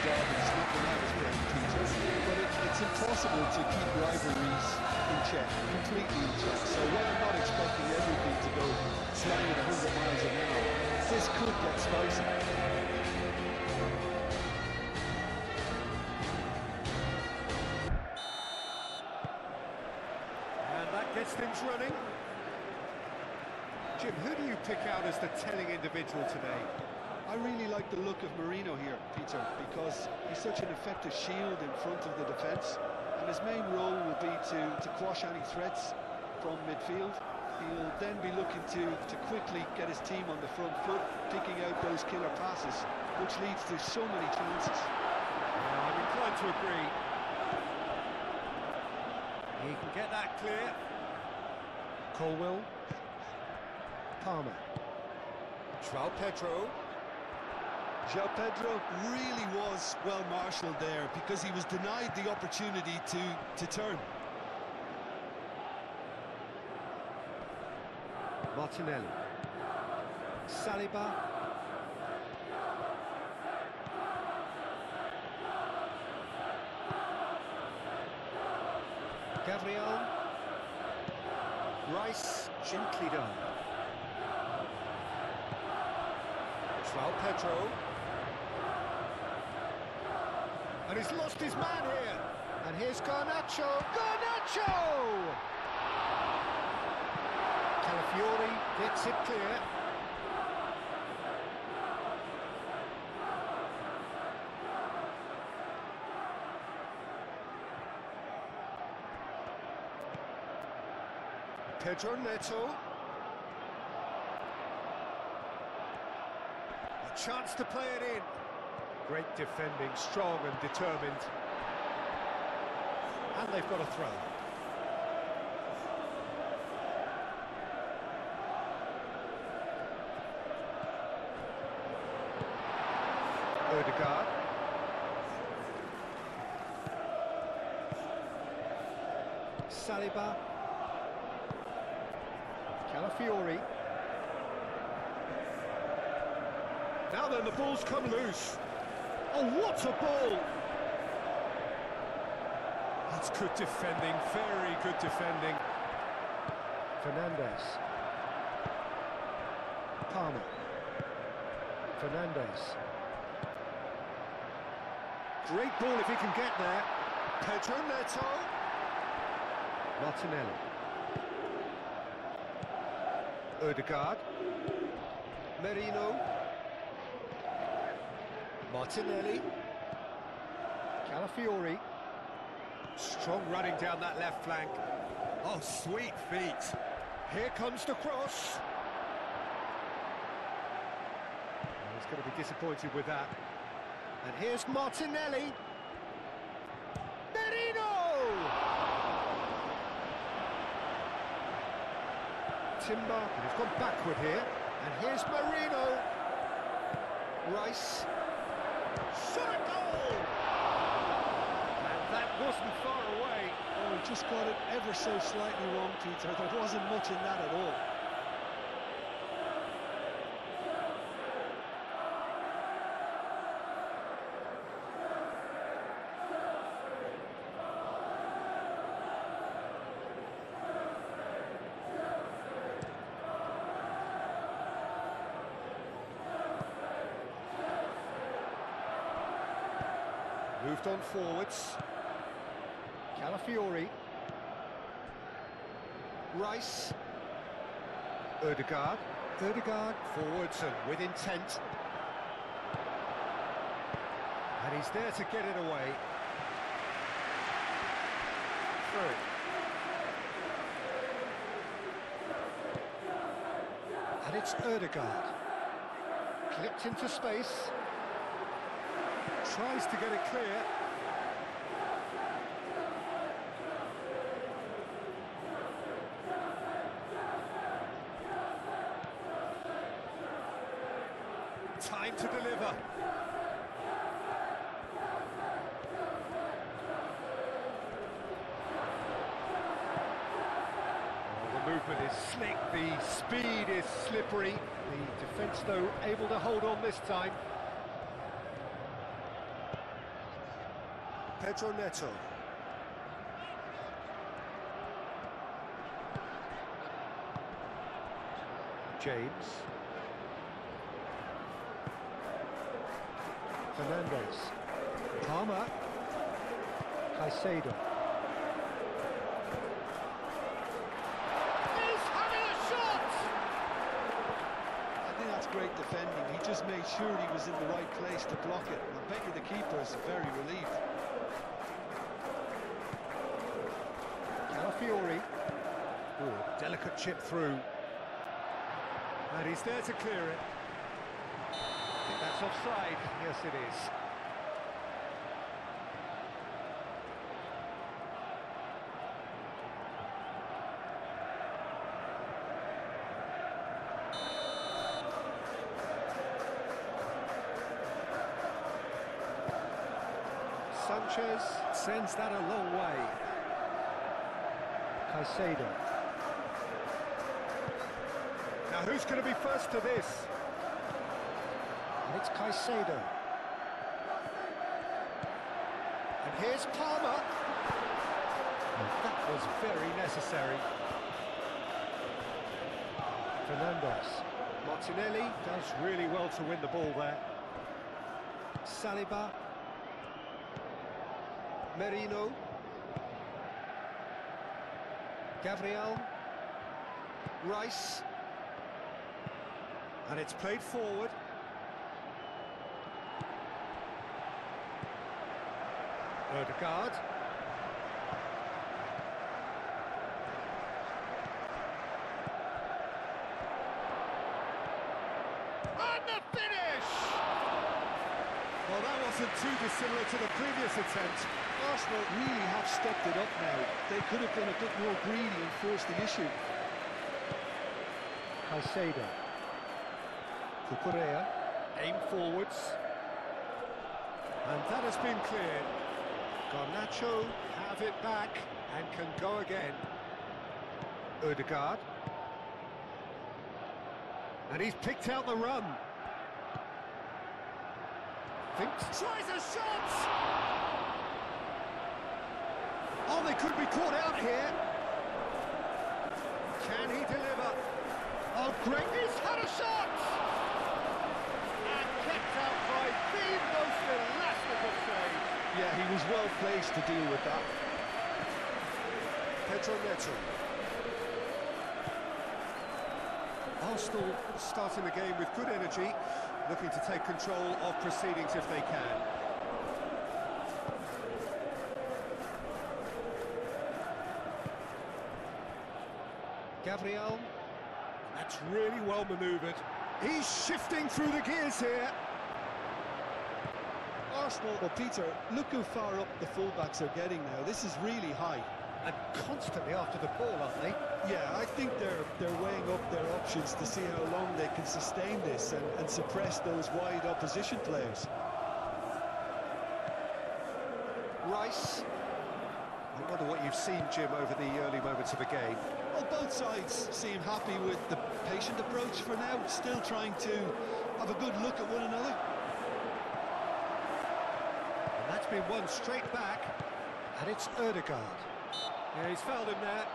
job in sniffing out his great teachers, but it's impossible to keep rivalries in check, completely in check. So while I'm not expecting everything to go flying at 100 miles an hour, this could get spicy. And that gets things running. Jim, who do you pick out as the telling individual today? I really like the look of Marino here, Peter, because he's such an effective shield in front of the defence, and his main role will be to quash any threats from midfield. He'll then be looking to quickly get his team on the front foot, picking out those killer passes, which leads to so many chances. I'm inclined to agree. He can get that clear. Colwell. Palmer. João Pedro. João Pedro really was well marshalled there because he was denied the opportunity to turn. Martinelli. Saliba. Gabriel. Rice, gently done. João Pedro. And he's lost his man here. And here's Garnacho. Garnacho! Calafiori gets it clear. Pedro Neto. A chance to play it in. Great defending, strong and determined. And they've got a throw. Ødegaard. Saliba. Calafiori. Now then, the ball's come loose. Oh, what a ball! That's good defending, very good defending. Fernandes. Palmer. Fernandes. Great ball if he can get there. Pedro Neto. Martinelli. Ødegaard. Merino. Martinelli. Calafiori. Strong running down that left flank. Oh, sweet feet. Here comes the cross. Well, he's going to be disappointed with that. And here's Martinelli. Merino! Timber, and he's gone backward here. And here's Marino. Rice. Shot a goal! And that wasn't far away. Oh, he just got it ever so slightly wrong, Peter. There wasn't much in that at all. Moved on forwards. Calafiori. Rice. Ødegaard. Ødegaard. Forwards and with intent. And he's there to get it away. Through. And it's Ødegaard. Clipped into space. Tries to get it clear. Time to deliver. The movement is slick, the speed is slippery. The defence, though, able to hold on this time. Pedro Neto. James. Fernandez. Palmer. Caicedo. He's having a shot! I think that's great defending. He just made sure he was in the right place to block it. And I bet you the keeper is very relieved. Calafiori. Ooh, delicate chip through. And he's there to clear it. I think that's offside. Yes, it is. Sanchez sends that a long way. Caicedo. Now who's going to be first to this? And it's Caicedo. And here's Palmer. And that was very necessary. Fernandez. Martinelli does really well to win the ball there. Saliba. Merino. Gabriel. Rice. And it's played forward. Odegaard. And the finish! Well, that wasn't too dissimilar to the previous attempt. Arsenal really have stepped it up now. They could have been a bit more greedy and forced the issue. Caicedo. Cucurella. Aim forwards. And that has been cleared. Garnacho have it back and can go again. Odegaard. And he's picked out the run. Thinks. Tries a shot! Oh, they could be caught out here. Can he deliver? Oh, great, he's had a shot! And kept out by the most elastic of saves. Yeah, he was well placed to deal with that. Pedro Neto. Arsenal starting the game with good energy, looking to take control of proceedings if they can. Gabriel. That's really well manoeuvred. He's shifting through the gears here. Arsenal, well, Peter, look how far up the fullbacks are getting now. This is really high. And constantly after the ball, aren't they? Yeah, I think they're weighing up their options to see how long they can sustain this and suppress those wide opposition players. Rice. I wonder what you've seen, Jim, over the early moments of the game. Well, both sides seem happy with the patient approach for now, still trying to have a good look at one another. And that's been won straight back, and it's Odegaard. Yeah, he's fouled him there.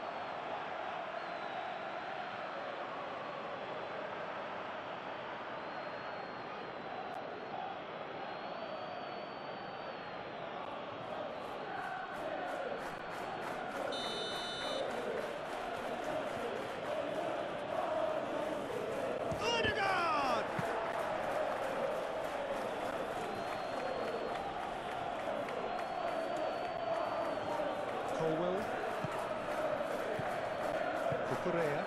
Odegaard! Colwell. Cucurella.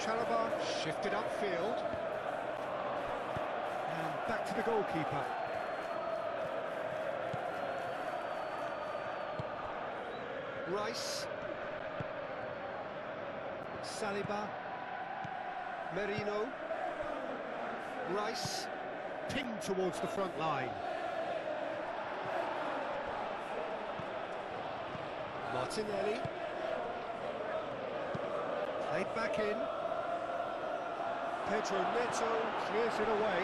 Chalobah shifted upfield. And back to the goalkeeper. Rice. Saliba. Merino. Rice. Pinged towards the front line. Martinelli. Played back in. Pedro Neto clears it away.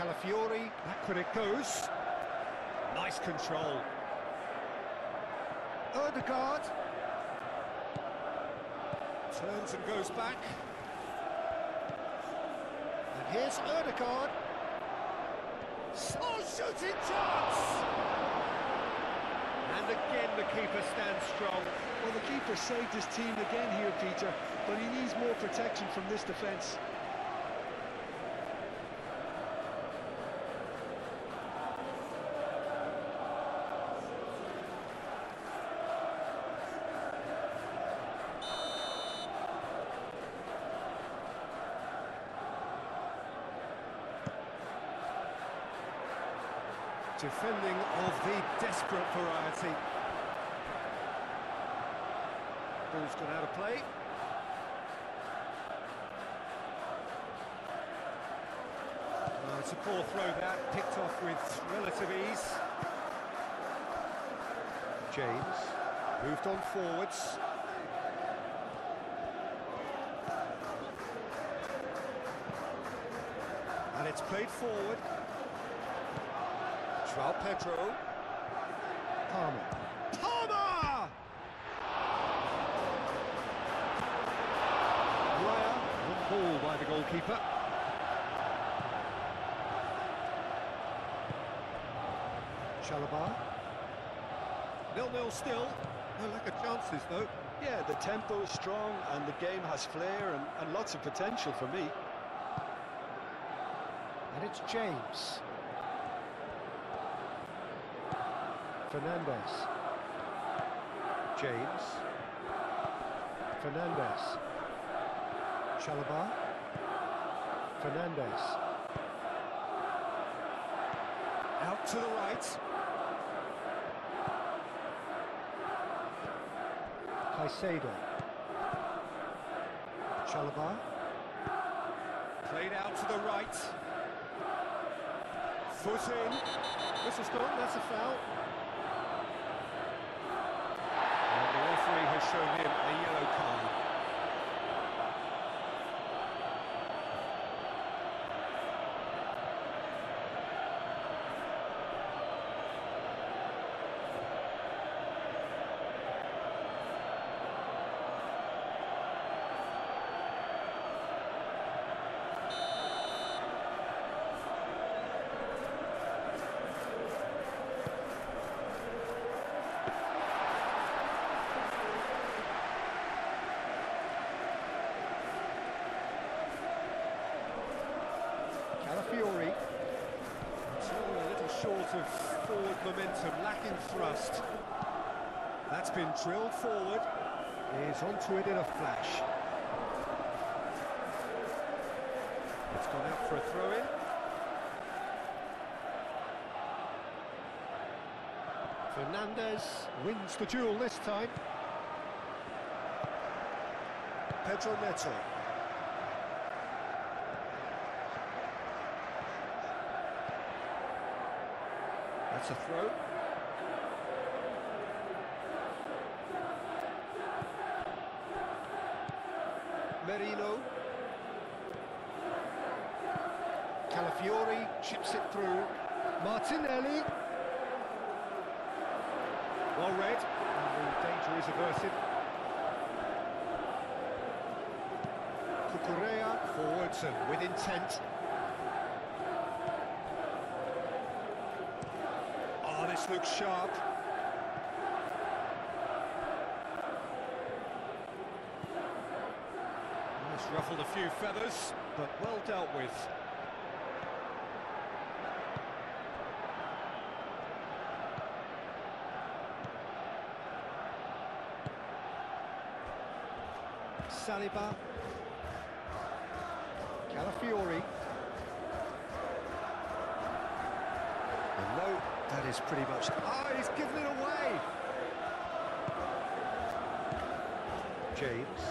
Calafiori, back when it goes. Nice control. Ødegaard. Turns and goes back. And here's Ødegaard. Oh, shooting chance! And again the keeper stands strong. Well, the keeper saved his team again here, Peter, but he needs more protection from this defence. Defending of the desperate variety. Ball's gone out of play. It's a poor throw that, picked off with relative ease. James, moved on forwards. And it's played forward. João Pedro. Palmer. Palmer! Raya, on ball by the goalkeeper. Chalobah. 0-0 still. No lack of chances though. Yeah, the tempo is strong and the game has flair and lots of potential for me. And it's James. Fernandez. James. Fernandez. Chalobah. Fernandez. Out to the right. Caicedo. Chalobah. Played out to the right. Foot in. Whistle's gone, that's a foul. And the referee has shown him a yellow card. Calafiori, still a little short of forward momentum, lacking thrust. That's been drilled forward. He's onto it in a flash. It's gone out for a throw-in. Fernandez wins the duel this time. Pedro Neto. That's a throw. Merino. Calafiori chips it through. Martinelli. Well read. And the danger is averted. Cucurella forwards and with intent. Oh, this looks sharp. It's ruffled a few feathers, but well dealt with. Saliba. Calafiori. And no, that is pretty much... Oh, he's given it away! James.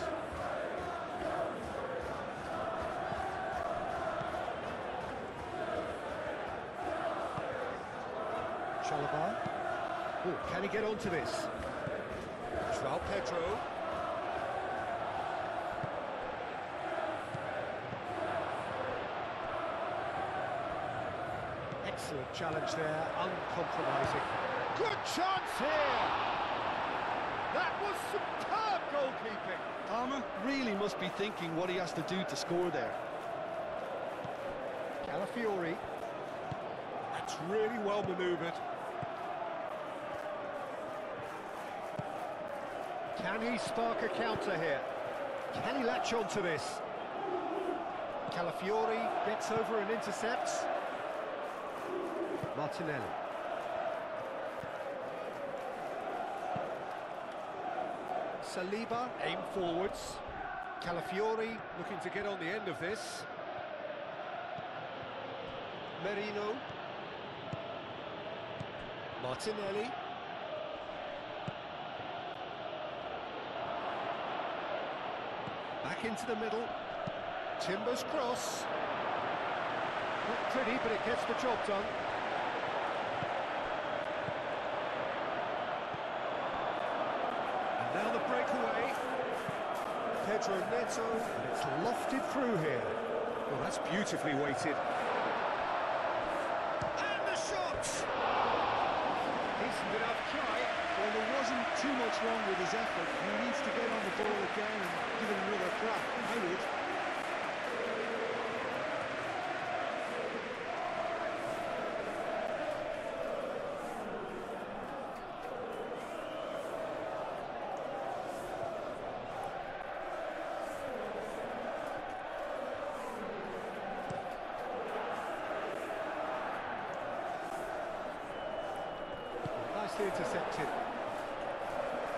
Chalobah. Oh, can he get onto this? João Pedro. Excellent challenge there, uncompromising. Good chance here! That was superb goalkeeping. Palmer really must be thinking what he has to do to score there. Calafiori. That's really well manoeuvred. Can he spark a counter here? Can he latch on to this? Calafiori gets over and intercepts. Martinelli. Saliba, aim forwards. Calafiori looking to get on the end of this. Merino. Martinelli. Back into the middle. Timber's cross. Not pretty, but it gets the job done. And now the breakaway. Pedro Neto, and it's lofted through here. Well, that's beautifully weighted. And the shot! Decent enough try. Well, there wasn't too much wrong with his effort. He needs to get on the ball again and give it another crack. I would. Nicely intercepted.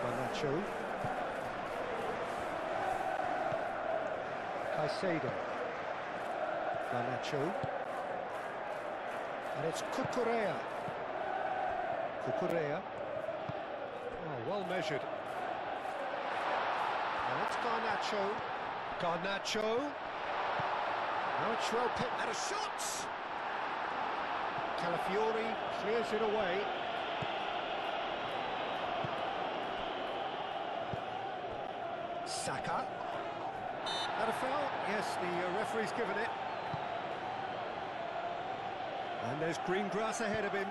Garnacho. Caicedo. Garnacho. And it's Cucurella. Cucurella. Oh, well measured. And it's Garnacho. Garnacho. Now it's well picked. And a shot! Calafiori clears it away. Saka. That a foul? Yes, the referee's given it. And there's green grass ahead of him.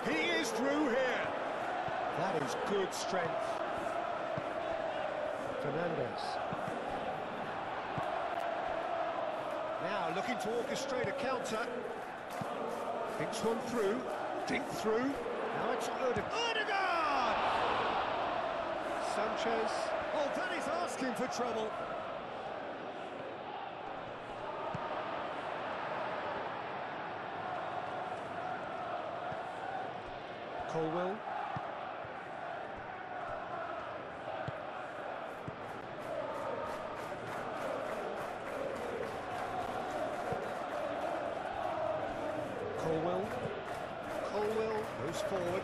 He is through here. That is good strength. Fernandez. Now looking to orchestrate a counter. Thinks one through. Dink through. Now it's Odegaard! Sanchez. Oh, that is asking for trouble. Colwell. Colwell moves forward.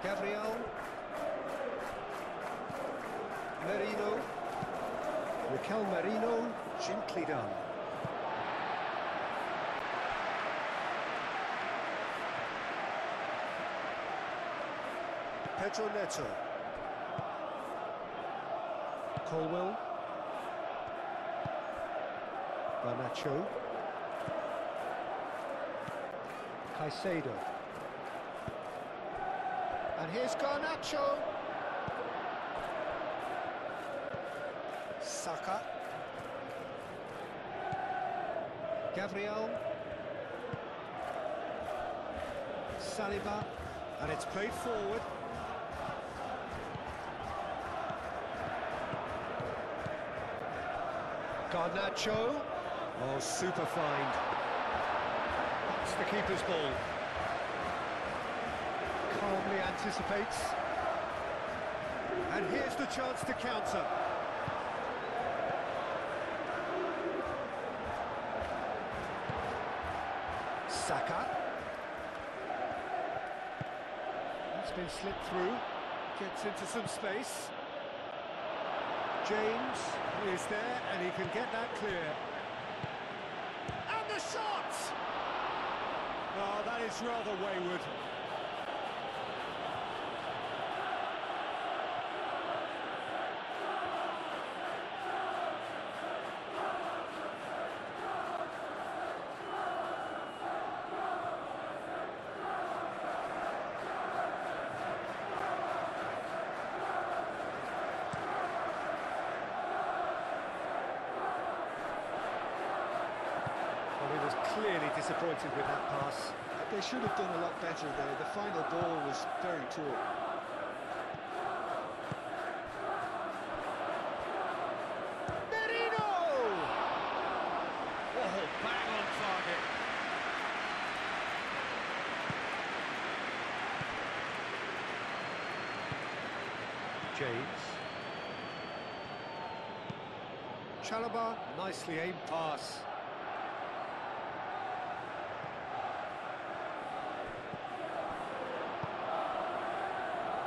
Gabriel. Merino. Raquel Merino, gently done. Pedro Neto. Colwell. Garnacho. Caicedo. And here's Garnacho. Saka. Gabriel. Saliba. And it's played forward. Garnacho. Oh, super find. It's the keeper's ball. Calmly anticipates. And here's the chance to counter. Saka. It's been slipped through. Gets into some space. James is there, and he can get that clear. And the shot! is rather wayward. Well, he was clearly disappointed with that pass. They should have done a lot better there. The final ball was very poor. Merino! Oh, bang on target. James. Chalobah, nicely aimed pass.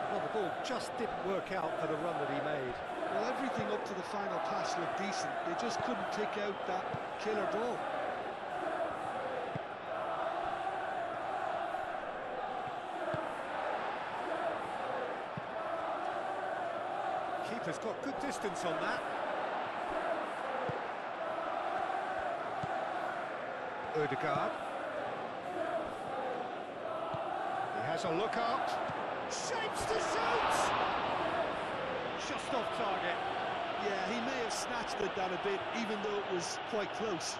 Well, the ball just didn't work out for the run that he made. Well, everything up to the final pass looked decent. They just couldn't pick out that killer ball. Keeper's got good distance on that. Ødegaard. He has a look out. Shapes to shoot! Just off target. Yeah, he may have snatched at that a bit, even though it was quite close.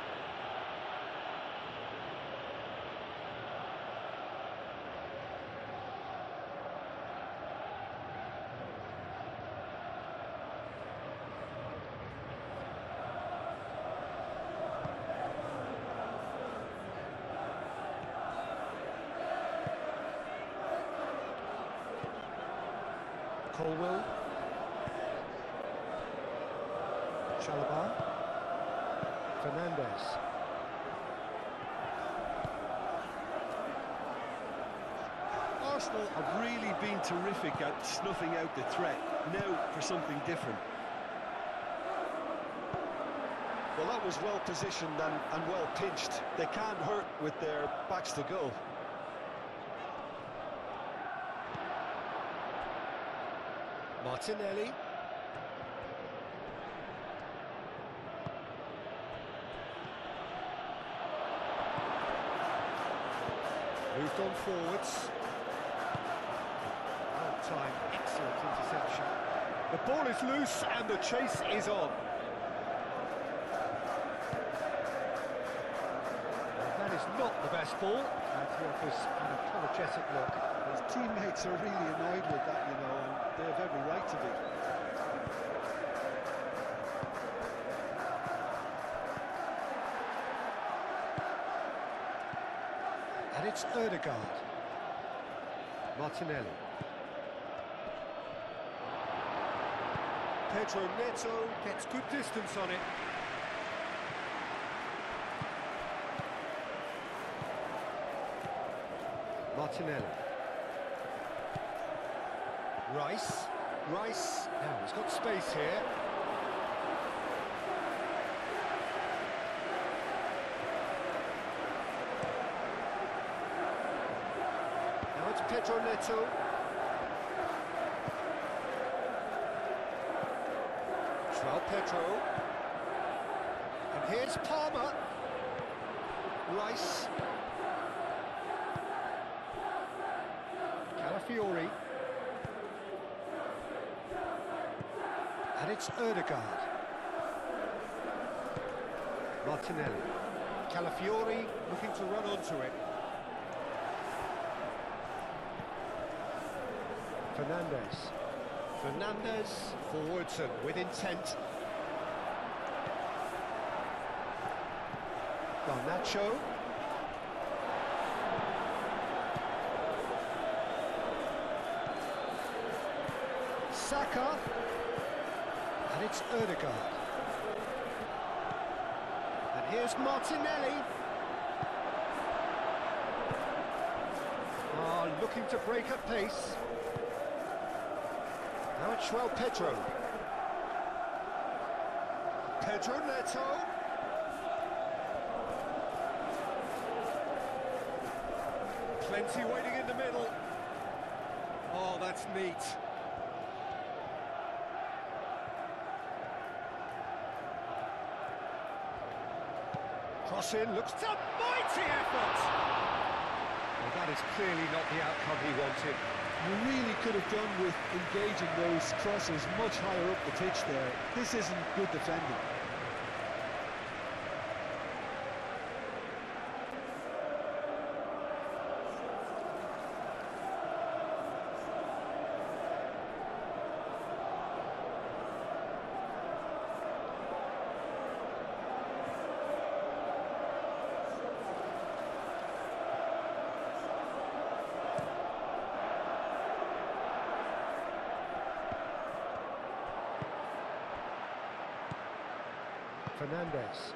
Colwell. Chalobah. Fernandez. Arsenal have really been terrific at snuffing out the threat. Now for something different. Well, that was well positioned and well pitched. They can't hurt with their backs to goal. Martinelli. Moved on forwards. Well time, excellent interception. The ball is loose and the chase is on. Well, that is not the best ball, and he offers an apologetic look. His teammates are really annoyed with that, you know, and they have every right to be. And it's Ødegaard. Martinelli. Pedro Neto gets good distance on it. Martinelli. Rice. Now he's got space here. Now it's Pedro Neto. João Pedro. And here's Palmer. Rice. Calafiori. And it's Ødegaard. Martinelli. Calafiori looking to run onto it. Fernandez forwards and with intent. Garnacho. Saka. And it's Ødegaard. And here's Martinelli. Looking to break at pace. Now it's João Pedro. Pedro Neto. Plenty waiting in the middle. Oh, that's neat. Cross in, looks a mighty effort! Well, that is clearly not the outcome he wanted. You really could have done with engaging those crosses much higher up the pitch there. This isn't good defending. Fernandez.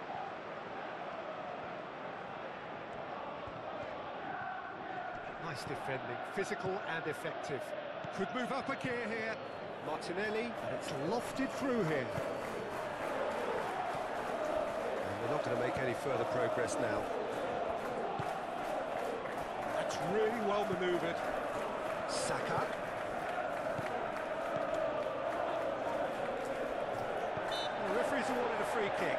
Nice defending, physical and effective. Could move up a gear here. Martinelli, and it's lofted through here. And they're not going to make any further progress now. That's really well manoeuvred. Saka. The referee's awarded a free kick.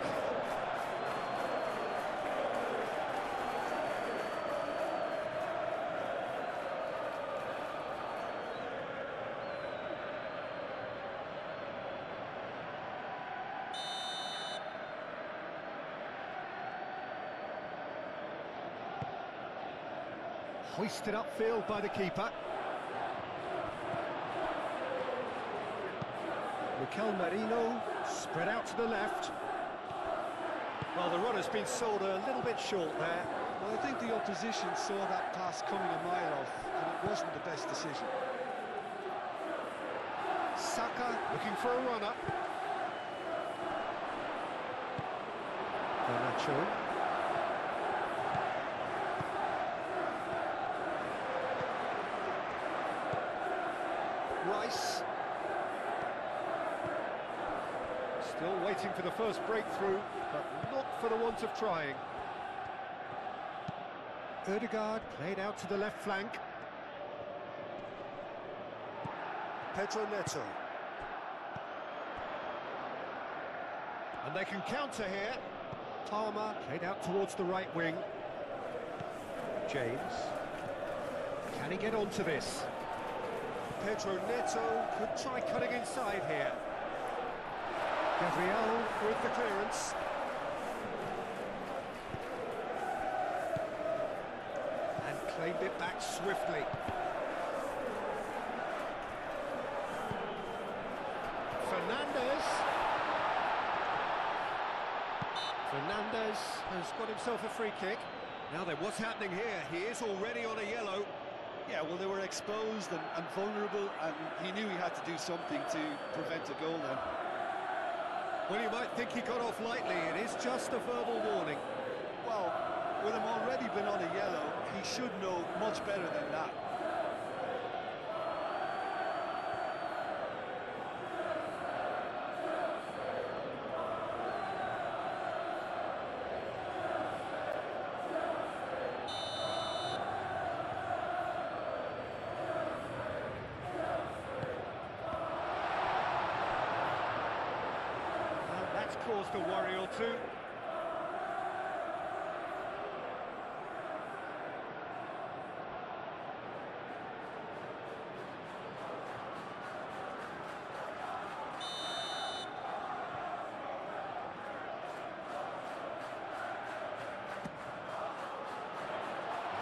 Hoisted upfield by the keeper. Mikel Merino spread out to the left. Well, the runner's been sold a little bit short there. Well, I think the opposition saw that pass coming a mile off, and it wasn't the best decision. Saka looking for a run-up. Garnacho. Rice. Still waiting for the first breakthrough, but not for the want of trying. Ødegaard played out to the left flank. Pedro Neto. And they can counter here. Palmer played out towards the right wing. James. Can he get onto this? Pedro Neto could try cutting inside here. Gabriel with the clearance. And claimed it back swiftly. Fernandez. Fernandez has got himself a free kick. Now then, what's happening here? He is already on a yellow. Yeah, well, they were exposed and vulnerable, and he knew he had to do something to prevent a goal then. Well, you might think he got off lightly. It is just a verbal warning. Well, with him already been on a yellow, he should know much better than that. Caused a worry or two.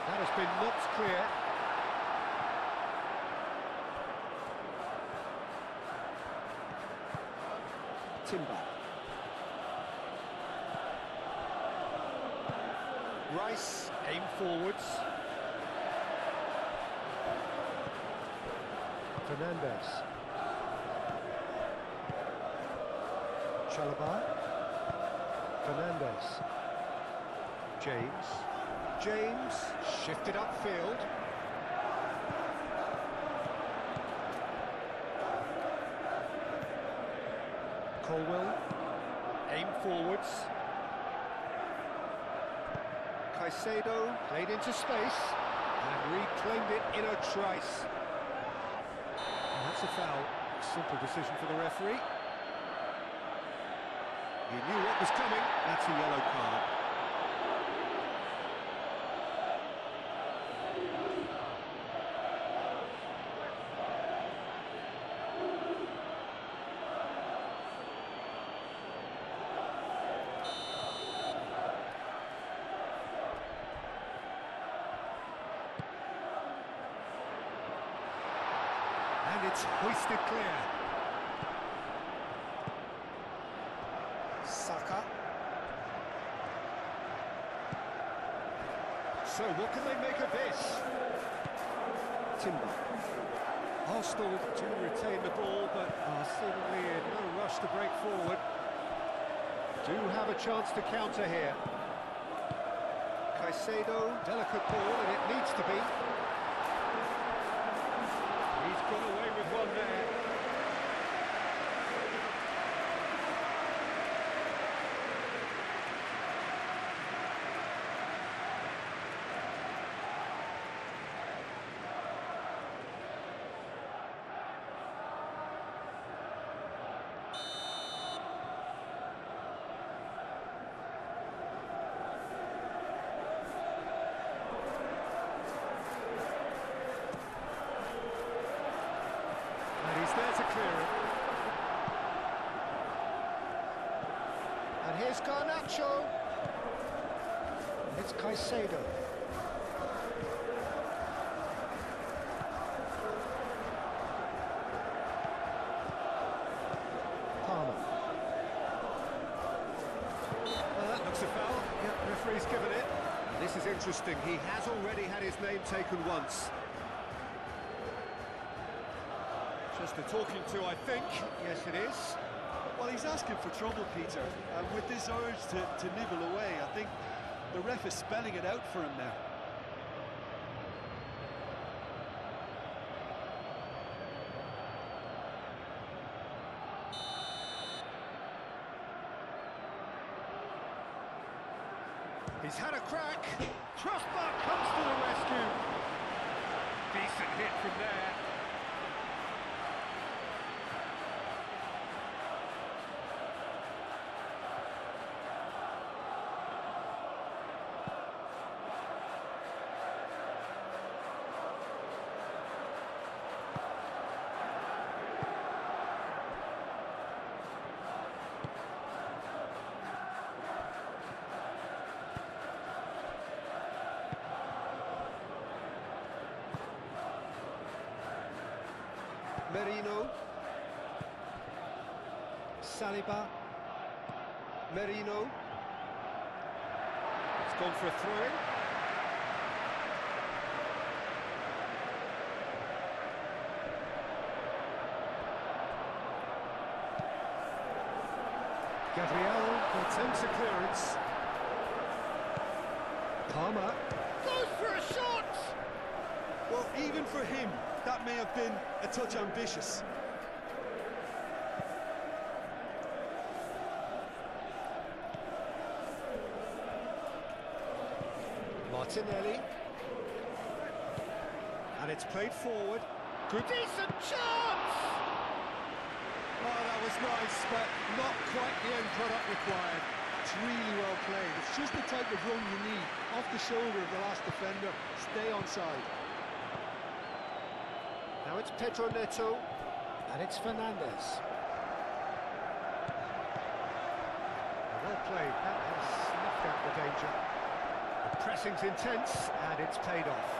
That has been knocked clear. Timber. Rice, aim forwards. Fernandez. Chalobah. Fernandez. James. James, shifted upfield. Colwell, aim forwards. Caicedo played into space, and Reclaimed it in a trice. And that's a foul. Simple decision for the referee. He knew what was coming. That's a yellow card. And it's hoisted clear. Saka. So what can they make of this? Timber. Arsenal do retain the ball, but are seemingly in no rush to break forward. Do have a chance to counter here. Caicedo, delicate ball, and it needs to be. He's got away with one there. And he's there to clear it. And here's Garnacho. It's Caicedo. Palmer. Well, that looks a foul. Yep, referee's given it. This is interesting. He has already had his name taken once. Just a talking to, I think. Yes, it is. Well, he's asking for trouble, Peter, and with this urge to nibble away, I think the ref is spelling it out for him now. He's had a crack. Crossbar comes to the rescue. Decent hit from there. Merino. Saliba. Merino. It's gone for a throw-in. Gabriel attempts a clearance. Palmer goes for a shot! Well, even for him, that may have been a touch ambitious. Martinelli. And it's played forward. Good. Decent chance! Oh, that was nice, but not quite the end product required. It's really well played. It's just the type of run you need. Off the shoulder of the last defender. Stay onside. Now it's Pedro Neto, and it's Fernandez. Well played, that has snuffed out the danger. The pressing's intense, and it's paid off.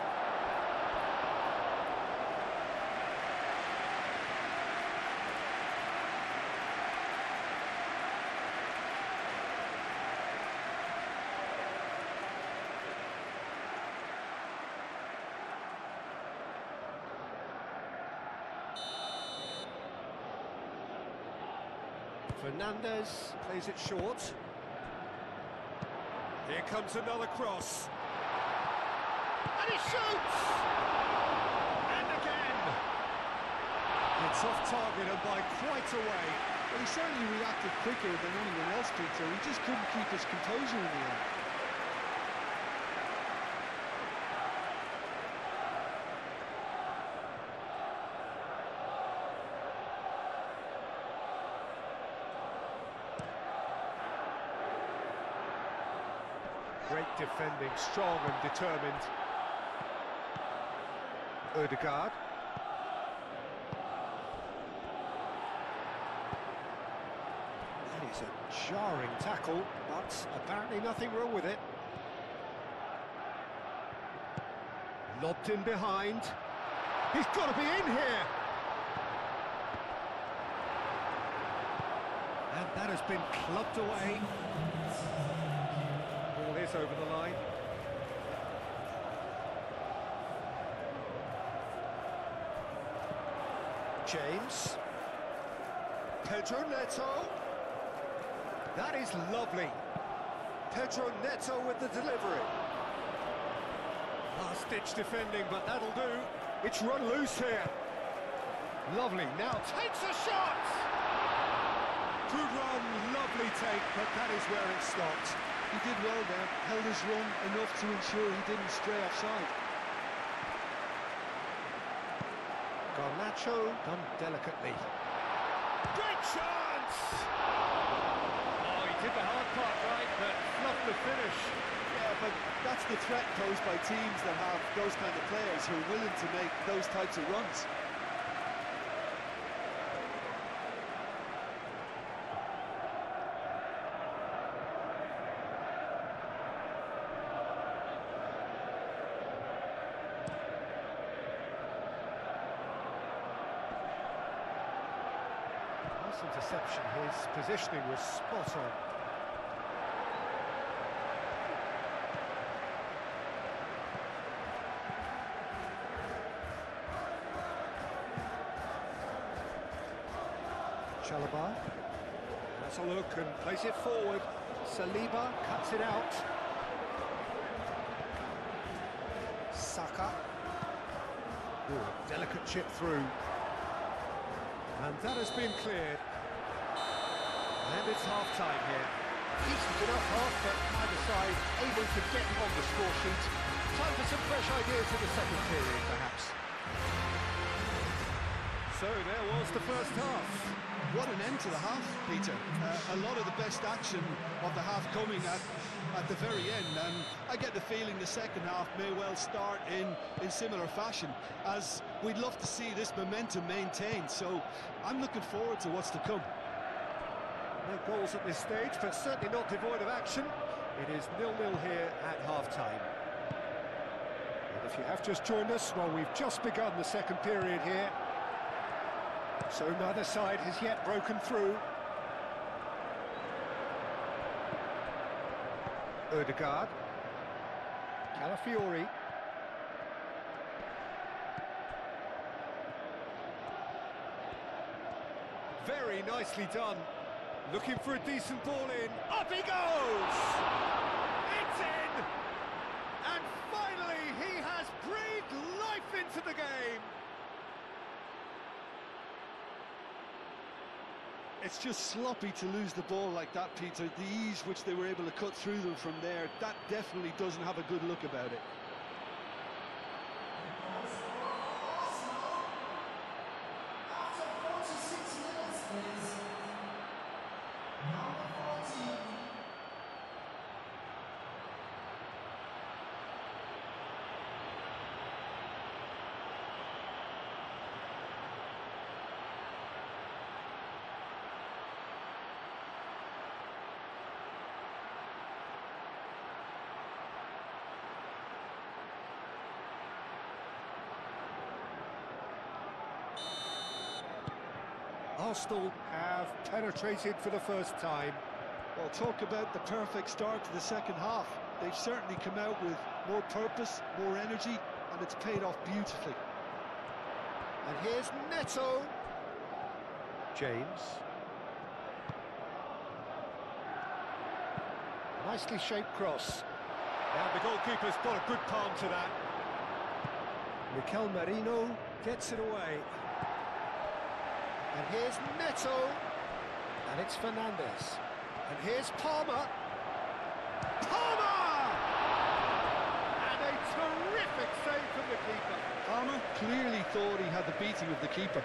Fernandez plays it short. Here comes another cross. And he shoots! And again! It's off target and by quite a way. Well, he certainly reacted quicker than anyone else, Peter. He just couldn't keep his composure in the end. Great defending, strong and determined. Ødegaard. That is a jarring tackle, but apparently nothing wrong with it. Lobbed in behind. He's got to be in here! And that has been clubbed away. Ball is over the line. James. Pedro Neto. That is lovely. Pedro Neto with the delivery. Last-ditch defending, but that'll do. It's run loose here. Lovely, now takes a shot! Good run, lovely take, but that is where it stopped. He did well there, held his run enough to ensure he didn't stray offside. Garnacho done delicately. Great chance! Oh, he did the hard part right, but fluffed the finish. Yeah, but that's the threat posed by teams that have those kind of players who are willing to make those types of runs. Nice interception, his positioning was spot on. Chalobah has a look and plays it forward. Saliba cuts it out. Saka. Ooh, delicate chip through. And that has been cleared. And it's half-time here. Decent enough half, but neither side able to get on the score sheet. Time for some fresh ideas in the second period, perhaps. So there was the first half. What an end to the half, Peter. A lot of the best action of the half coming at the very end, and I get the feeling the second half may well start in similar fashion, as we'd love to see this momentum maintained, so I'm looking forward to what's to come. No goals at this stage, but certainly not devoid of action. It is 0-0 here at half-time. And if you have just joined us, well, we've just begun the second period here. So neither side has yet broken through. Ødegaard. Calafiori. Very nicely done. Looking for a decent ball in. Up he goes! It's in! And finally he has breathed life into the game. It's just sloppy to lose the ball like that, Peter. The ease which they were able to cut through them from there, that definitely doesn't have a good look about it. Arsenal have penetrated for the first time. Well, talk about the perfect start to the second half. They've certainly come out with more purpose, more energy, and it's paid off beautifully. And here's Neto. James. Nicely shaped cross. And the goalkeeper's got a good palm to that. Mikel Merino gets it away. And here's Neto. And it's Fernandes. And here's Palmer. Palmer! And a terrific save from the keeper. Palmer clearly thought he had the beating of the keeper.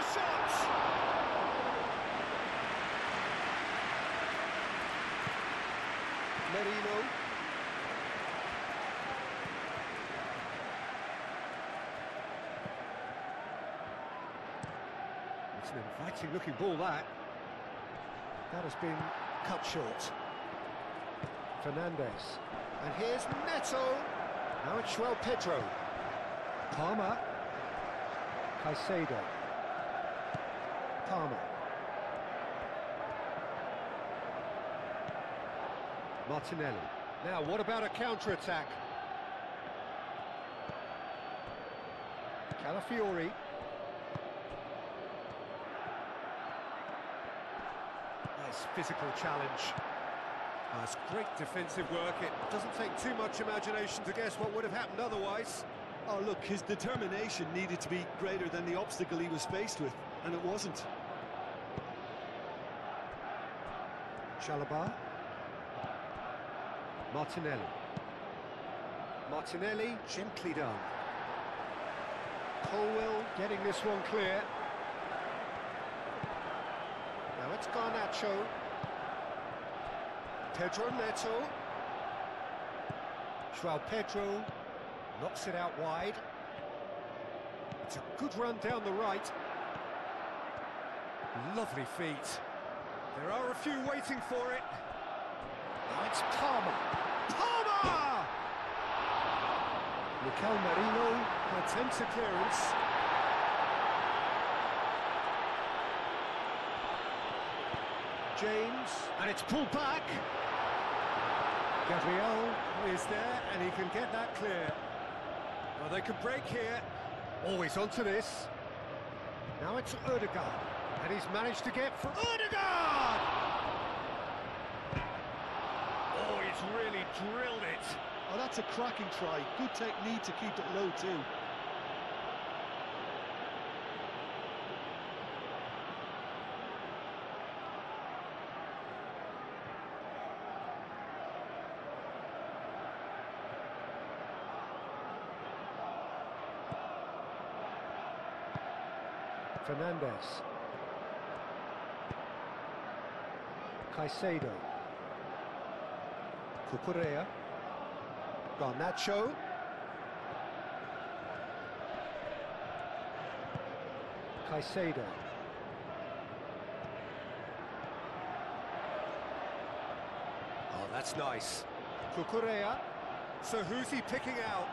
the shot! Merino. It's an inviting looking ball, that. That has been cut short. Fernandez. And here's Neto. Now it's João Pedro. Palmer. Caicedo. Palmer. Martinelli. Now, what about a counter-attack? Calafiori. Nice physical challenge. That's great defensive work. It doesn't take too much imagination to guess what would have happened otherwise. Oh, look, his determination needed to be greater than the obstacle he was faced with, and it wasn't. Chalobah. Martinelli. Martinelli, gently done. Colwell getting this one clear. Now it's Garnacho. Pedro Neto. João Pedro knocks it out wide. It's a good run down the right. Lovely feet. There are a few waiting for it. Now it's Palmer. Palmer! Mikel Merino attempts a clearance. James, and it's pulled back. Gabriel is there, and he can get that clear. Well, they could break here. Always onto this. Now it's Ødegaard, and he's managed to get from Ødegaard! Oh, he's really drilled it. Oh, that's a cracking try. Good technique to keep it low, too. Fernandez. Caicedo. Cucurella. Garnacho. Caicedo. Oh, that's nice. Cucurella. So who's he picking out?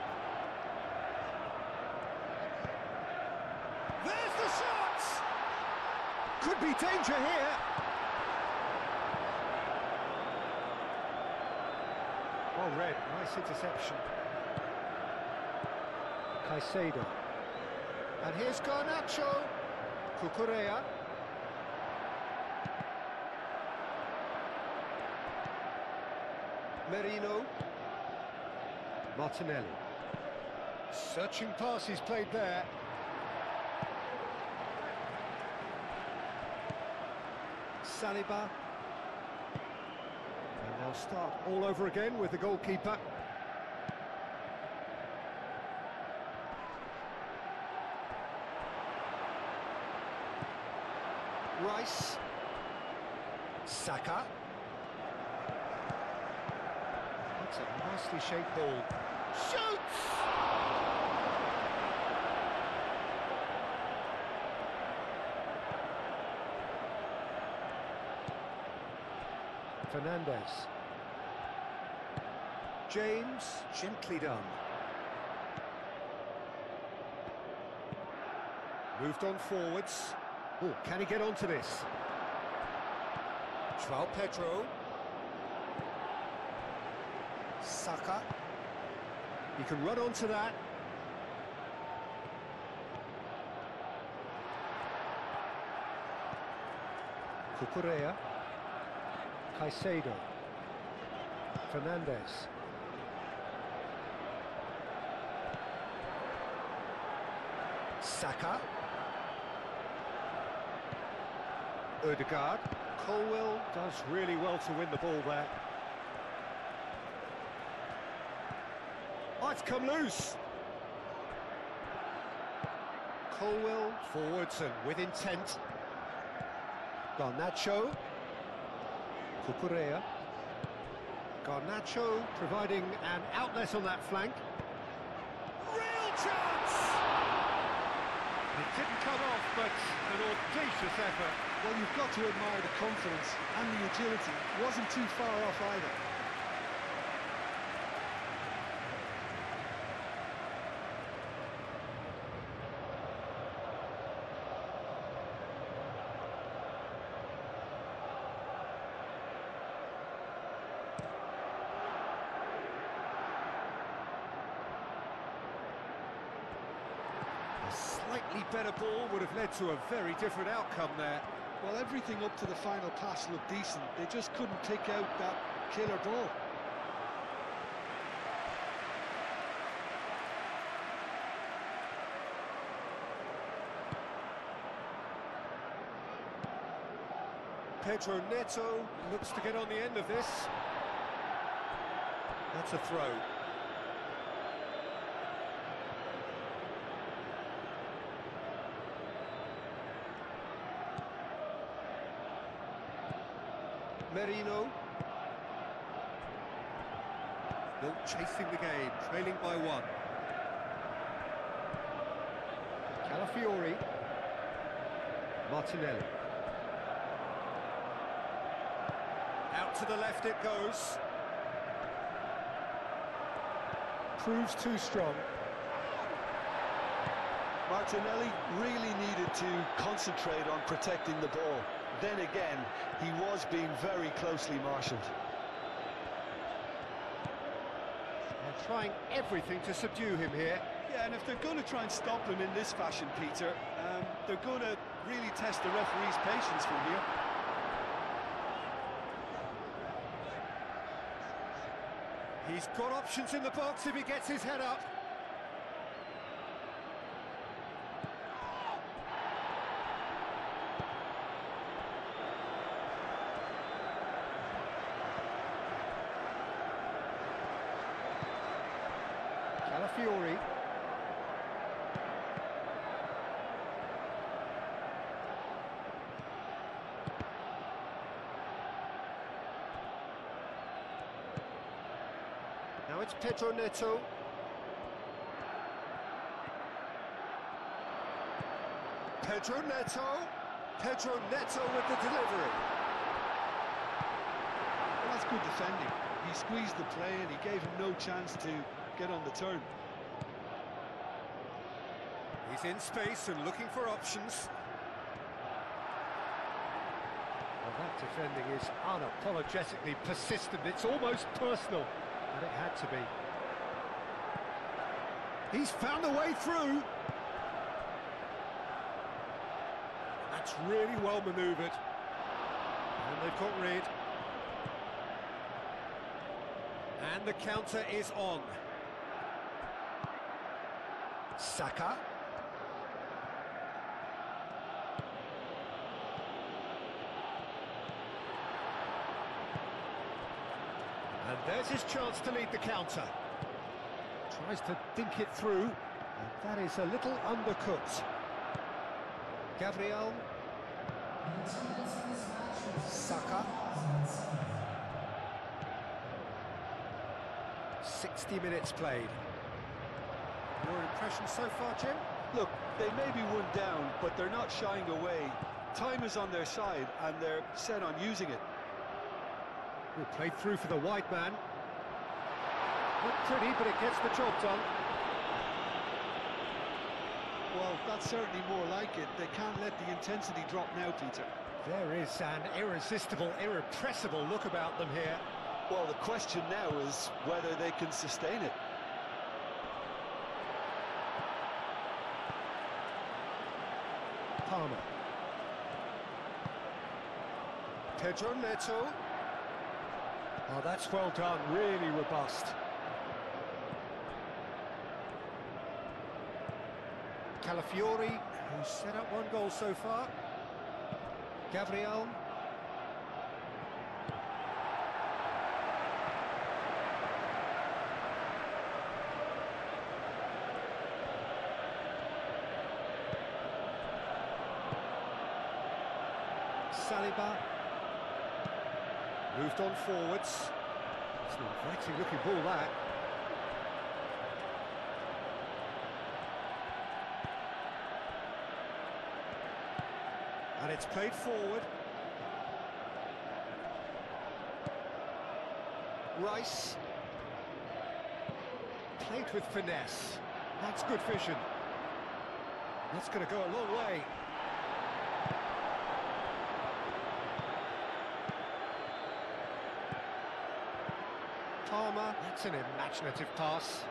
There's the shot! Could be danger here. Well read, nice interception. Caicedo. And here's Garnacho. Cucurella. Merino. Martinelli. Searching pass he's played there. Saliba. And they'll start all over again with the goalkeeper. Rice. Saka. That's a nicely shaped ball. Shoots! Fernandez. James, gently done. Moved on forwards. Oh, can he get onto this? João Pedro. Saka. He can run onto that. Cucurella. Caicedo. Fernandez. Saka. Ødegaard. Colwell does really well to win the ball there. Oh, it's come loose. Colwell, forwards and with intent. Garnacho. Cucurella. Garnacho providing an outlet on that flank. Real chance! It didn't come off, but an audacious effort. Well, you've got to admire the confidence and the agility. Wasn't too far off either. A slightly better ball would have led to a very different outcome there. Well, everything up to the final pass looked decent. They just couldn't pick out that killer ball. Pedro Neto looks to get on the end of this. That's a throw. Merino. Still chasing the game, trailing by one. Calafiori. Martinelli. Out to the left it goes. Proves too strong. Martinelli really needed to concentrate on protecting the ball. Then again, he was being very closely marshalled. They're trying everything to subdue him here. Yeah, and if they're going to try and stop him in this fashion, Peter, they're going to really test the referee's patience from here. He's got options in the box if he gets his head up. Calafiori. Now it's Pedro Neto. Pedro Neto. Pedro Neto with the delivery. Well, that's good defending. He squeezed the play and he gave him no chance to get on the turn. He's in space and looking for options. Well, that defending is unapologetically persistent. It's almost personal, and it had to be. He's found a way through. That's really well manoeuvred. And they've got rid. And the counter is on. Saka. And there's his chance to lead the counter. Tries to dink it through, and that is a little undercooked. Gabriel. Saka. 60 minutes played. Your impression so far, Jim? Look, they may be one down, but they're not shying away. Time is on their side, and they're set on using it. Good play through for the wide man. Not pretty, but it gets the job done. Well, that's certainly more like it. They can't let the intensity drop now, Peter. There is an irresistible, irrepressible look about them here. Well, the question now is whether they can sustain it. Palmer. Pedro Neto. Oh, that's well done, really robust. Calafiori, who's set up one goal so far. Gabriel. Saliba. Moved on forwards. It's an inviting looking ball, that. And it's played forward. Rice. Played with finesse. That's good vision. That's going to go a long way. Palmer, that's an imaginative pass.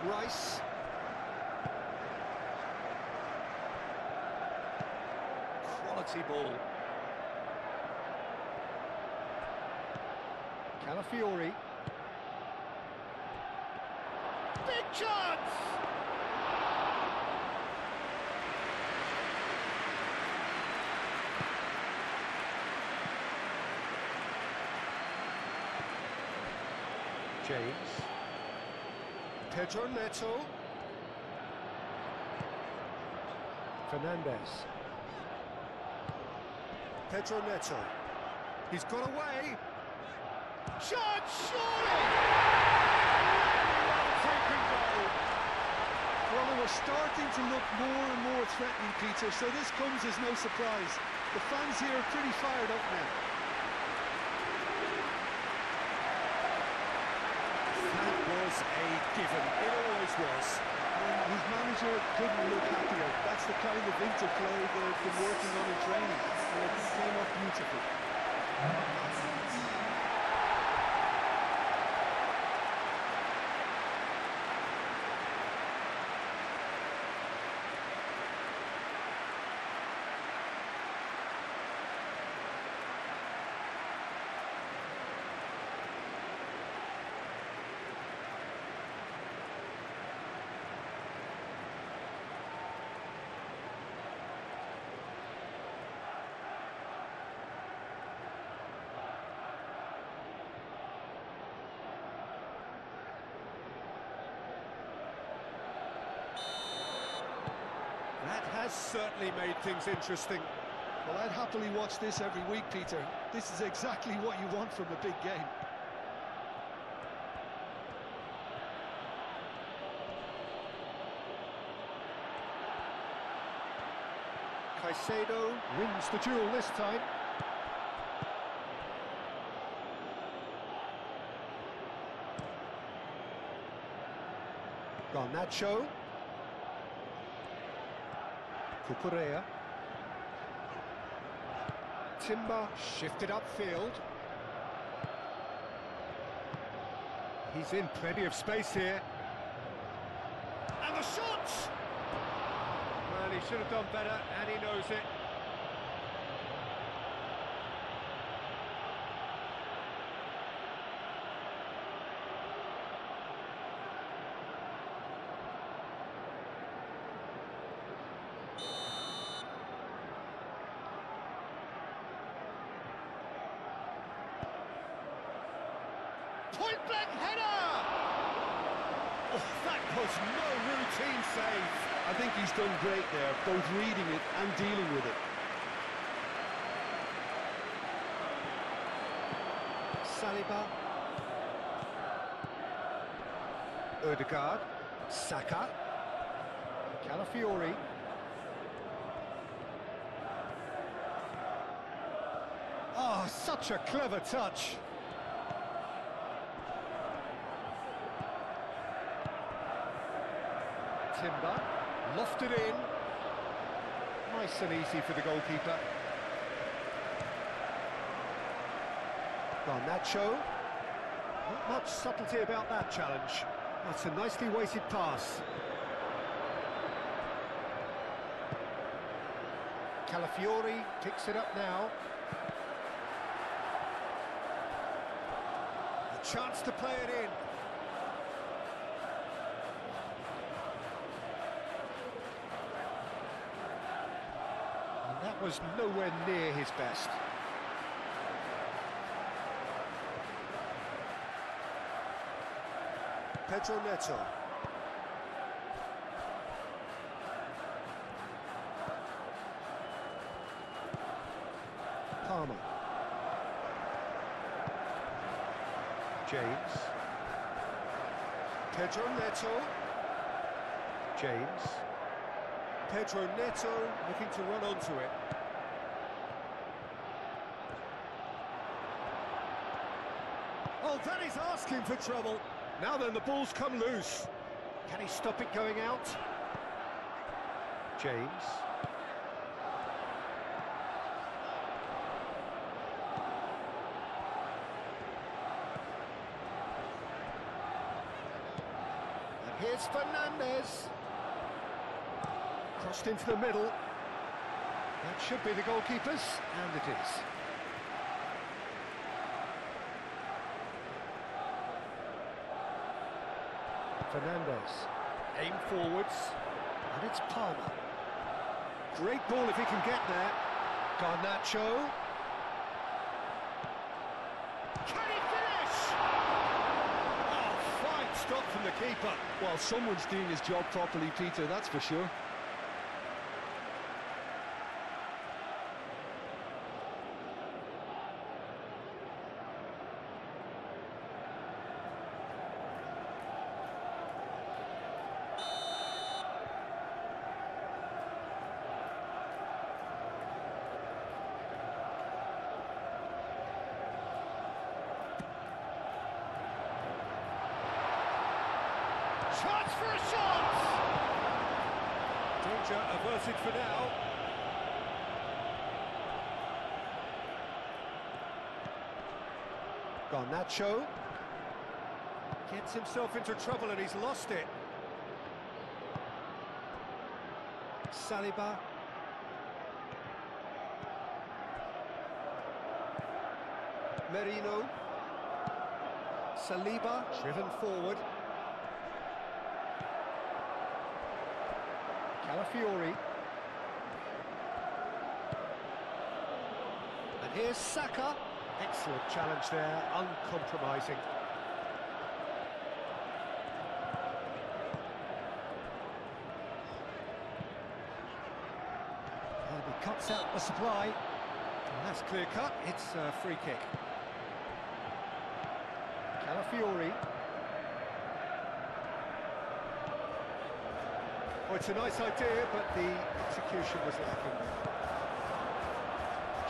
Rice. Quality ball. Calafiori. Big chance! James. Pedro Neto. Fernandez. Pedro Neto. He's got away. Shot, surely! Taken goal. Well, they were starting to look more and more threatening, Peter, so this comes as no surprise. The fans here are pretty fired up now. That was a given. It always was. And his manager couldn't look happier. That's the kind of interplay they've been working on in training, and it came off beautifully. That has certainly made things interesting. Well, I'd happily watch this every week, Peter. This is exactly what you want from a big game. Caicedo wins the duel this time. Garnacho. Cucurella. Timber shifted upfield. He's in plenty of space here. And the shot! Well, he should have done better, and he knows it. Point-blank header! Oh, that was no routine save. I think he's done great there, both reading it and dealing with it. Saliba. Ødegaard. Saka. Calafiori. Oh, such a clever touch. Timber, lofted in. Nice and easy for the goalkeeper. Garnacho. Not much subtlety about that challenge. That's a nicely weighted pass. Calafiori picks it up now. A chance to play it in. That was nowhere near his best. Pedro Neto. Palmer. James. Pedro Neto. James. Pedro Neto looking to run onto it. Oh, that is asking for trouble. Now then, the ball's come loose. Can he stop it going out? James. And here's Fernandez. Crossed into the middle. That should be the goalkeeper's, and it is. Fernandez. Aim forwards. And it's Palmer. Great ball if he can get there. Garnacho. Can he finish? Oh, fine stop from the keeper. Well, someone's doing his job properly, Peter, that's for sure. Chance for a shot! Danger averted for now. Garnacho gets himself into trouble and he's lost it. Saliba. Merino. Saliba driven forward. Calafiori. And here's Saka. Excellent challenge there, uncompromising. And he cuts out the supply. And that's clear cut, it's a free kick. Calafiori. Oh, it's a nice idea, but the execution was lacking.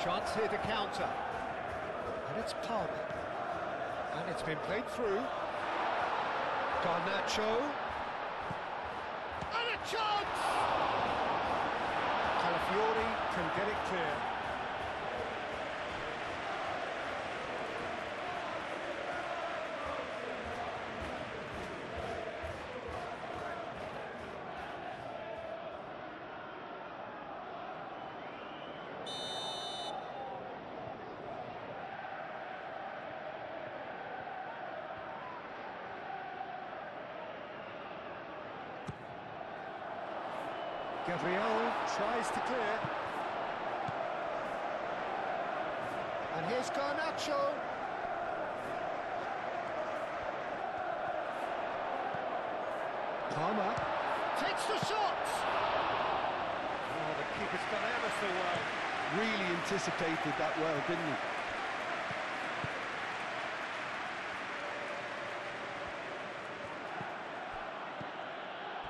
Chance here to counter. And it's Palmer. And it's been played through. Garnacho. And a chance! Calafiori can get it clear. Gabriel tries to clear. And here's Garnacho. Palmer takes the shot. Oh, the keeper's done ever so well. Really anticipated that well, didn't he?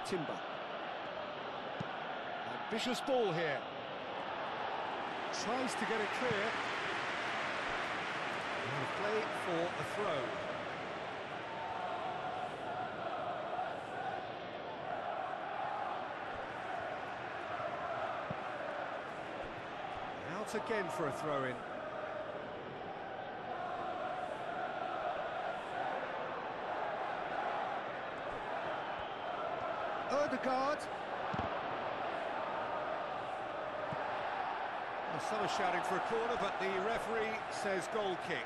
Timber. Ambitious ball here. Tries to get it clear. And play for a throw. Out again for a throw-in. Odegaard. Well, some are shouting for a corner, but the referee says goal kick.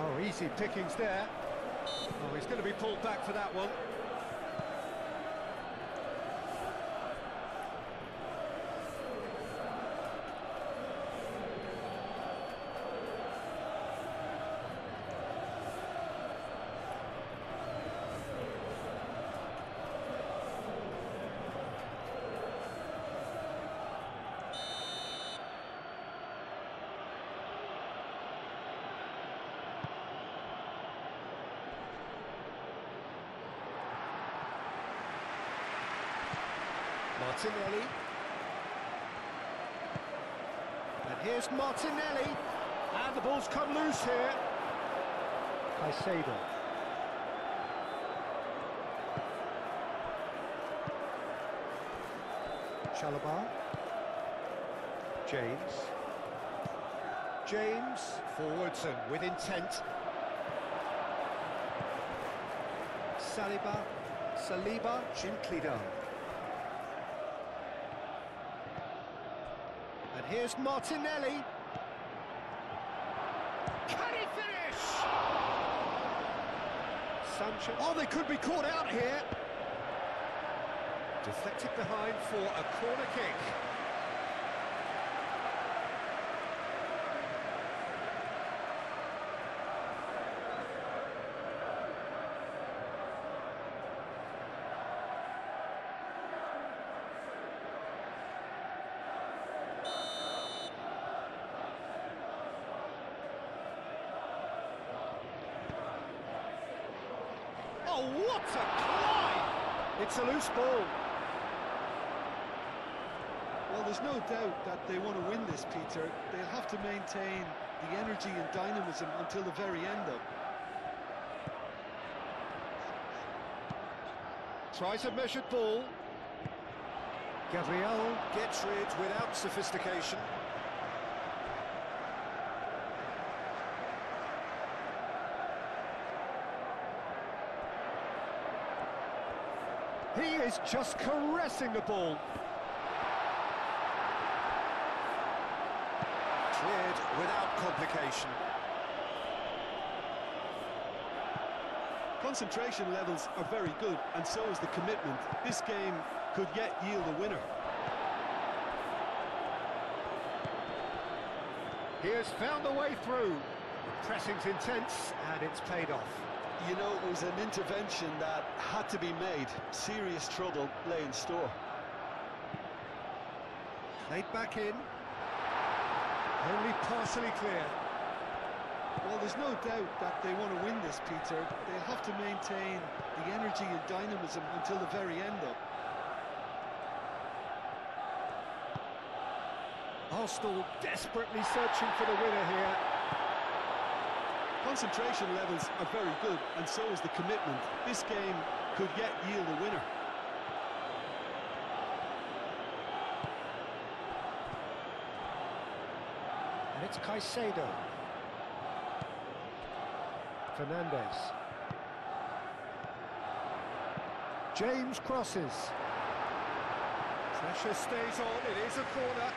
Oh, easy pickings there. Oh, he's going to be pulled back for that one. Martinelli. And here's Martinelli. And the ball's come loose here. Caicedo. Chalobah. James, forwards and with intent. Saliba, gently done. And here's Martinelli. Can he finish? Sanchez. Oh, they could be caught out here. Deflected behind for a corner kick. Oh, what a climb! It's a loose ball. Well, there's no doubt that they want to win this, Peter. They'll have to maintain the energy and dynamism until the very end, though. Tries a measured ball. Gabriel gets rid without sophistication. He is just caressing the ball. Cleared without complication. Concentration levels are very good, and so is the commitment. This game could yet yield a winner. He has found a way through. Pressing's intense, and it's paid off. You know, it was an intervention that had to be made. Serious trouble lay in store. Played back in. Only partially clear. Well, there's no doubt that they want to win this, Peter. They'll have to maintain the energy and dynamism until the very end, though. Arsenal desperately searching for the winner here. Concentration levels are very good, and so is the commitment. This game could yet yield a winner. And it's Caicedo. Fernandez. James crosses. Pressure stays on, it is a corner.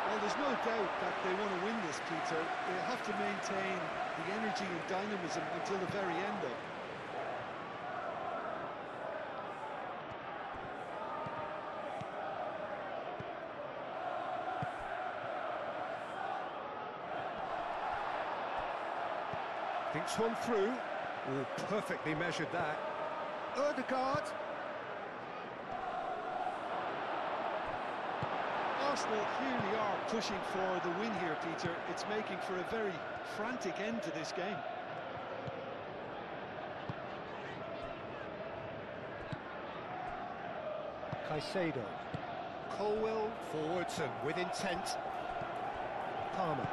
Well, there's no doubt that they want to win this, Peter. They'll have to maintain the energy and dynamism until the very end, though. Thinks one through. Oh, perfectly measured that. Odegaard. Arsenal clearly are pushing for the win here, Peter. It's making for a very frantic end to this game. Caicedo. Colwell forwards and with intent. Palmer.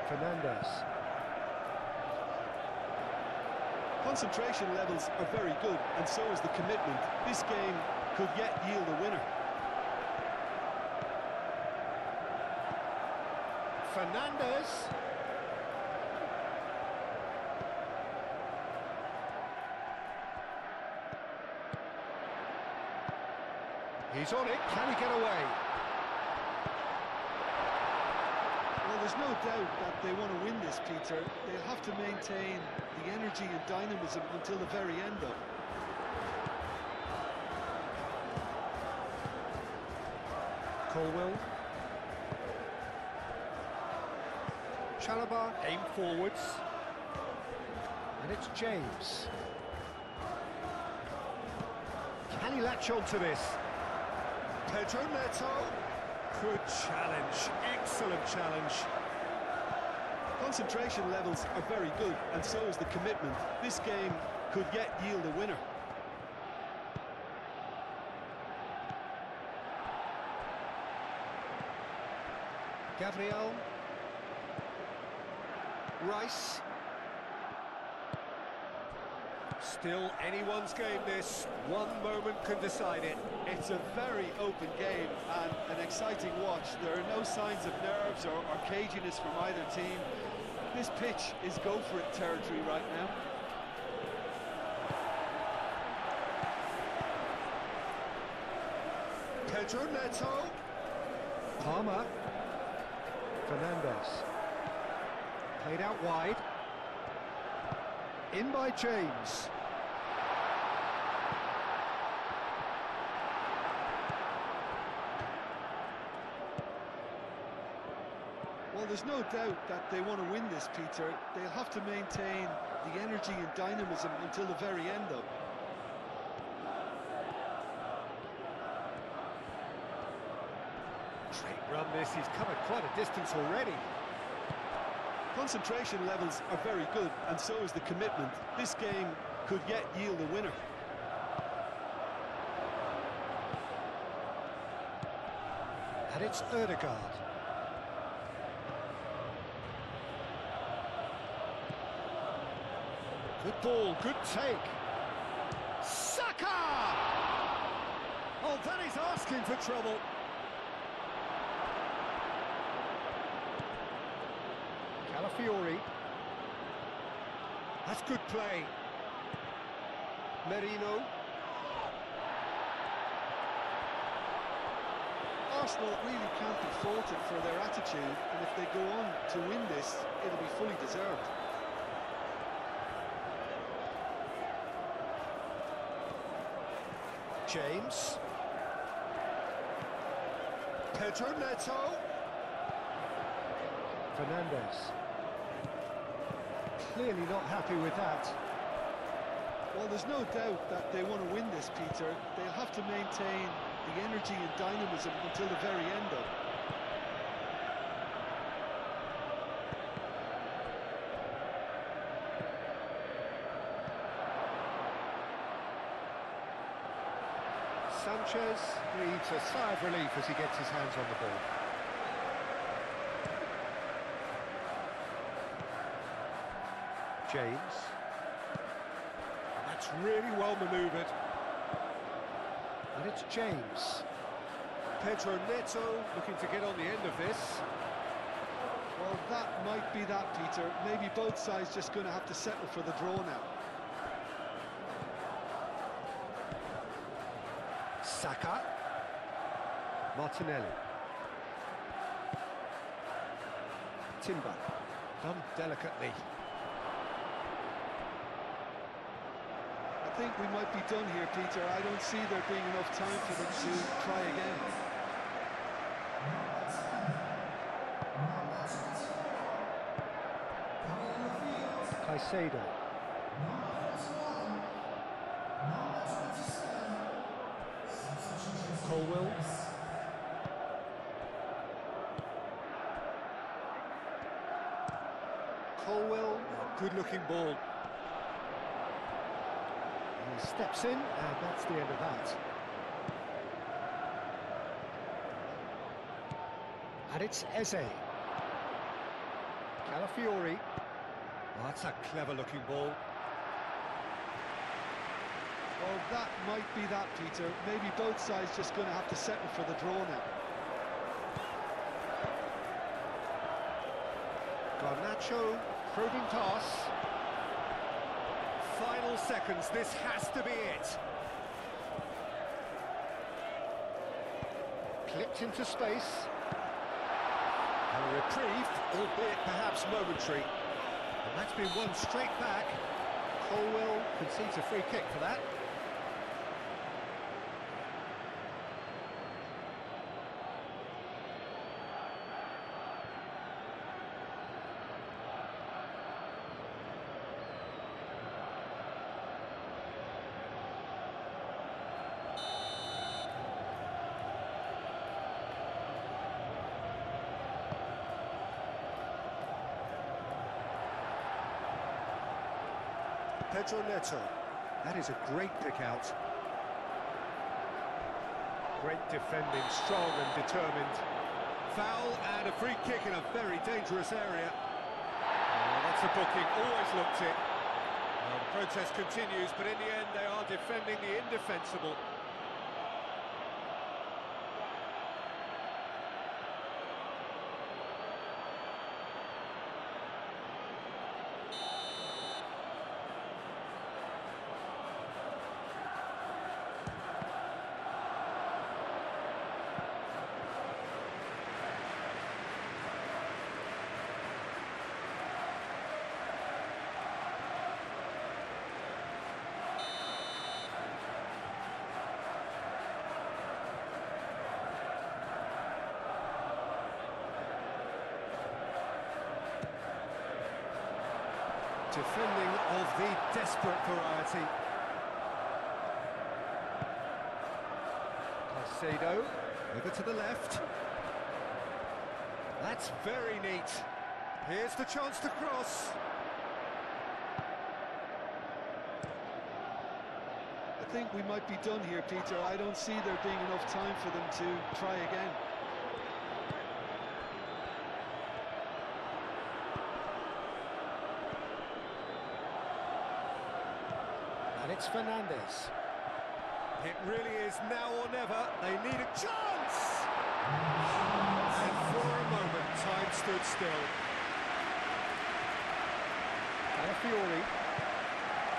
Fernandez. Concentration levels are very good, and so is the commitment. This game could yet yield a winner. Fernandez. He's on it. Can he get away? Well, there's no doubt that they want to win this, Peter. They'll have to maintain the energy and dynamism until the very end, though. Colwell. Chalobah aim forwards. And it's James. Can he latch on to this? Pedro Neto. Good challenge, excellent challenge. Concentration levels are very good, and so is the commitment. This game could yet yield a winner. Gabriel. Rice. Still anyone's game this. One moment can decide it. It's a very open game and an exciting watch. There are no signs of nerves or caginess from either team. This pitch is go-for-it territory right now. Pedro Neto. Palmer. Fernandez. Played out wide. In by James. Well, there's no doubt that they want to win this, Peter. They'll have to maintain the energy and dynamism until the very end, though. Great run this, he's covered quite a distance already. Concentration levels are very good, and so is the commitment. This game could yet yield a winner. And it's Ødegaard. Good ball, good take. Saka! Oh, that is asking for trouble. Calafiori. That's good play. Merino. Arsenal really can't be faulted for their attitude, and if they go on to win this, it'll be fully deserved. James. Pedro Neto. Fernandez. Clearly not happy with that. Well, there's no doubt that they want to win this, Peter. They'll have to maintain the energy and dynamism until the very end, though. Sanchez breathes a sigh of relief as he gets his hands on the ball. James. That's really well manoeuvred. And it's James. Pedro Neto looking to get on the end of this. Well, that might be that, Peter. Maybe both sides just going to have to settle for the draw now. Saka. Martinelli. Timber. Done delicately. I think we might be done here, Peter. I don't see there being enough time for them to try again. Caicedo. Colwell. Colwell, good-looking ball. He steps in, and that's the end of that. And it's Eze. Calafiori. Oh, that's a clever-looking ball. Well, that might be that, Peter. Maybe both sides just going to have to settle for the draw now. Garnacho, probing pass. Final seconds, this has to be it. Clipped into space. And a reprieve, albeit perhaps momentary. And that's been won straight back. Colwell concedes a free kick for that. Pedro Neto. That is a great pick out. Great defending, strong and determined. Foul and a free kick in a very dangerous area. Oh, that's a booking, always looked it. Well, the protest continues, but in the end they are defending the indefensible. Defending of the desperate variety. Caicedo, over to the left. That's very neat. Here's the chance to cross. I think we might be done here, Peter. I don't see there being enough time for them to try again. And it's Fernandes. It really is now or never. They need a chance! And for a moment, time stood still. Calafiori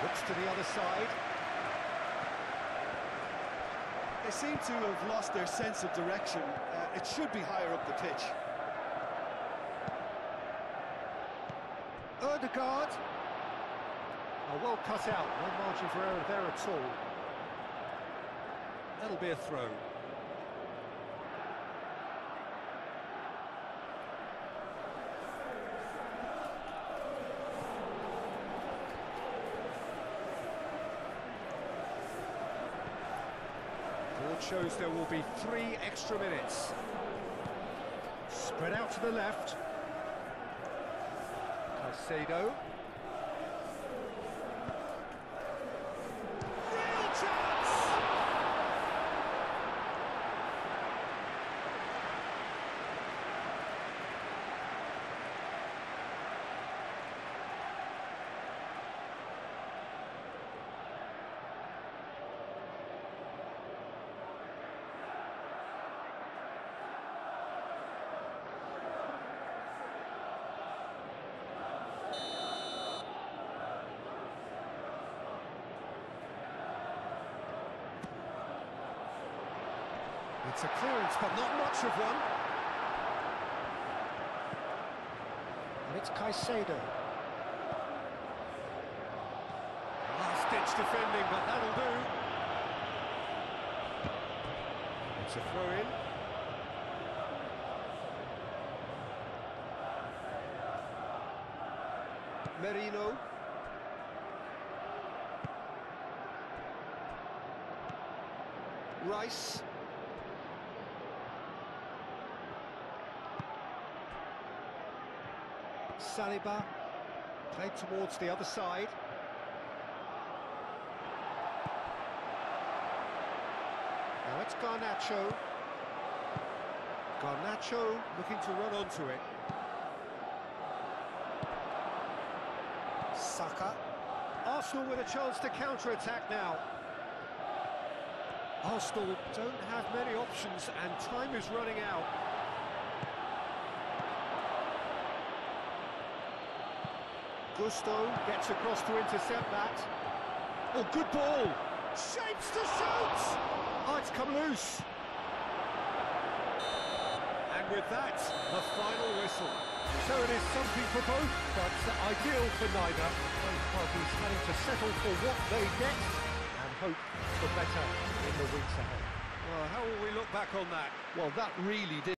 looks to the other side. They seem to have lost their sense of direction. It should be higher up the pitch. Ødegaard. Oh, well cut out, no margin for error there at all. That'll be a throw. Board shows there will be 3 extra minutes. Spread out to the left. Caicedo. It's a clearance, but not much of one. And it's Caicedo. Last-ditch defending, but that'll do. It's a throw-in. Merino. Rice. Saliba, played towards the other side. Now it's Garnacho. Garnacho looking to run onto it. Saka. Arsenal with a chance to counter-attack now. Arsenal don't have many options and time is running out. Gusto gets across to intercept that. Oh, good ball! Shapes to shoot! Oh, it's come loose. And with that, the final whistle. So it is something for both, but ideal for neither. Both parties having to settle for what they get and hope for better in the weeks ahead. Well, how will we look back on that? Well, that really did.